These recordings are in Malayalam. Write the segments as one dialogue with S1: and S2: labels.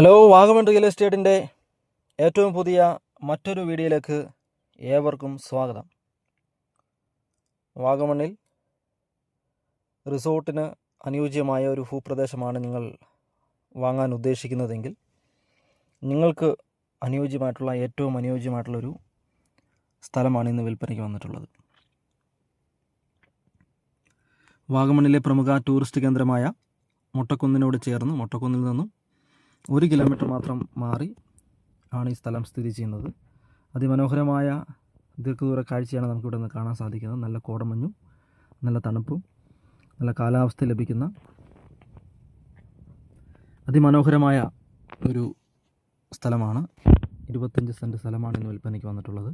S1: ഹലോ, വാഗമൺ റിയൽ എസ്റ്റേറ്റിൻ്റെ ഏറ്റവും പുതിയ മറ്റൊരു വീഡിയോയിലേക്ക് ഏവർക്കും സ്വാഗതം. വാഗമണ്ണിൽ റിസോർട്ടിന് അനുയോജ്യമായ ഒരു ഭൂപ്രദേശമാണ് നിങ്ങൾ വാങ്ങാൻ ഉദ്ദേശിക്കുന്നതെങ്കിൽ നിങ്ങൾക്ക് ഏറ്റവും അനുയോജ്യമായിട്ടുള്ളൊരു സ്ഥലമാണ് ഇന്ന് വിൽപ്പനയ്ക്ക് വന്നിട്ടുള്ളത്. വാഗമണ്ണിലെ പ്രമുഖ ടൂറിസ്റ്റ് കേന്ദ്രമായ മൊട്ടക്കുന്നിനോട് ചേർന്ന് മൊട്ടക്കുന്നിൽ നിന്നും 1 കിലോമീറ്റർ മാത്രം മാറി ആണ് ഈ സ്ഥലം സ്ഥിതി ചെയ്യുന്നത്. അതിമനോഹരമായ ദീർഘദൂര കാഴ്ചയാണ് നമുക്കിവിടെ നിന്ന് കാണാൻ സാധിക്കുന്നത്. നല്ല കോടമഞ്ഞും നല്ല തണുപ്പും നല്ല കാലാവസ്ഥ ലഭിക്കുന്ന അതിമനോഹരമായ ഒരു സ്ഥലമാണ്. 25 സെൻറ്റ് സ്ഥലമാണ് ഇന്ന് വിൽപ്പനയ്ക്ക് വന്നിട്ടുള്ളത്.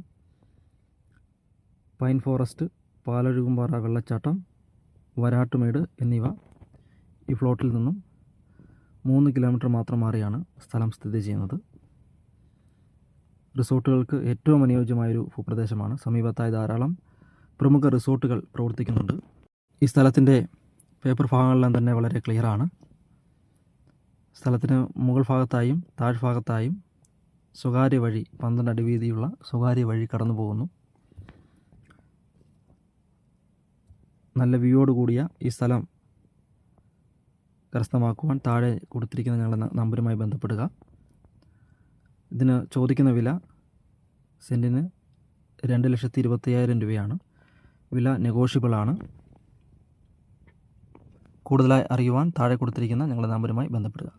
S1: പൈൻ ഫോറസ്റ്റ്, പാലൊഴുകുംപാറ വെള്ളച്ചാട്ടം, വരാട്ടുമേട് എന്നിവ ഈ ഫ്ലോട്ടിൽ നിന്നും 3 കിലോമീറ്റർ മാത്രം മാറിയാണ് സ്ഥലം സ്ഥിതി ചെയ്യുന്നത്. റിസോർട്ടുകൾക്ക് ഏറ്റവും അനുയോജ്യമായൊരു ഭൂപ്രദേശമാണ്. സമീപത്തായി ധാരാളം പ്രമുഖ റിസോർട്ടുകൾ പ്രവർത്തിക്കുന്നുണ്ട്. ഈ സ്ഥലത്തിൻ്റെ പേപ്പർ ഭാഗങ്ങളെല്ലാം തന്നെ വളരെ ക്ലിയറാണ്. സ്ഥലത്തിന് മുകൾ ഭാഗത്തായും താഴ്ഭാഗത്തായും സ്വകാര്യ വഴി 12 അടി വീതിയുള്ള സ്വകാര്യ വഴി കടന്നു പോകുന്നു. നല്ല വ്യൂയോട് കൂടിയ ഈ സ്ഥലം കരസ്ഥമാക്കുവാൻ താഴെ കൊടുത്തിരിക്കുന്ന ഞങ്ങളുടെ നമ്പറുമായി ബന്ധപ്പെടുക. ഇതിന് ചോദിക്കുന്ന വില സെൻറ്റിന് 2,25,000 രൂപയാണ്. വില നെഗോഷ്യബിളാണ്. കൂടുതലായി അറിയുവാൻ താഴെ കൊടുത്തിരിക്കുന്ന ഞങ്ങളുടെ നമ്പറുമായി ബന്ധപ്പെടുക.